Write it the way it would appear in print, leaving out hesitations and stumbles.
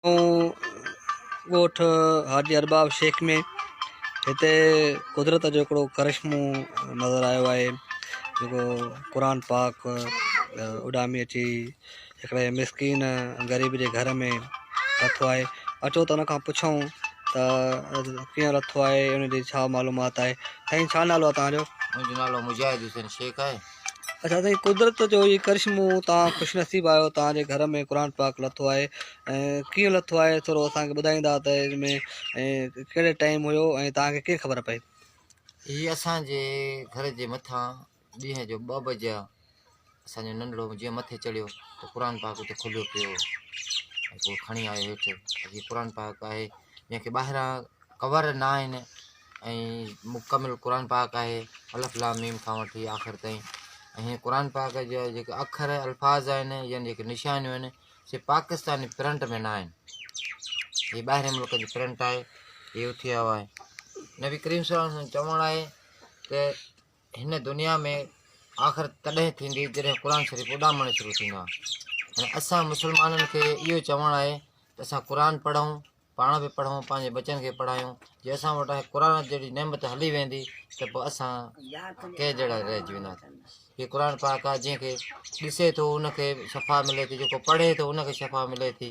ॻोठ हाजी अरबाब शेख में हिते कुदरत जो हिकिड़ो करिश्मो नज़र आयो आहे जेको क़ुर पाक उॾामी अची हिकिड़े मिसकीन ग़रीब जे घर में लथो आहे। अचो त हुन खां पुछूं त कीअं लथो आहे, हुनजी छा मालूमात आहे। साईं छा नालो आहे तव्हांजो? मुंहिंजो नालो मुजाहिद हुसैन शेख आहे। अच्छा साईं, कुदरत जो इहो करिश्मो तव्हां ख़ुशनसीब आहियो, तव्हांजे घर में क़ुर पाक लथो आहे, ऐं कीअं लथो आहे थोरो असांखे ॿुधाईंदा त हिन में कहिड़े टाइम हुयो ऐं तव्हांखे कीअं ख़बर पई? हीअ असांजे घर जे मथां ॾींहं जो 2 बजे असांजो नंढड़ो जीअं मथे चढ़ियो त क़ुर पाक उते खुलियो पियो ऐं पोइ खणी आयो हेठि। हीअ क़ुर पाक आहे, जंहिंखे ॿाहिरां कवर न आहिनि ऐं मुकमिल क़ुर पाक आहे, अलफ़ लाम मीम खां वठी आख़िर ताईं। ऐं हीअ क़ुर पाक जा जेके अखर अल्फाज़ आहिनि यानी जेके निशानियूं आहिनि से पाकिस्तानी प्रिंट में न आहिनि। हीअ ॿाहिरि मुल्क जी प्रिंट आहे, हीअ उथी आयो आहे। नबी करीम सल्लल्लाहु अलैहि वसल्लम चवणु आहे त हिन दुनिया में आख़िर तॾहिं थींदी जॾहिं क़ुर शरीफ़ उॾामणु शुरू थींदो आहे। हाणे असां मुस्लमाननि खे इहो चवणु आहे त असां क़ुर पढ़ूं, पाण बि पढ़ूं, पंहिंजे बचनि खे पढ़ायूं। जे असां वटि क़ुर जहिड़ी नेमत हली वेंदी त पोइ असां कंहिं जहिड़ा रहिजी वेंदासीं। हीअ क़ुर पाक आहे, जंहिंखे ॾिसे थो उनखे शफ़ा मिले थी, जेको पढ़े थो उनखे शफ़ा मिले थी।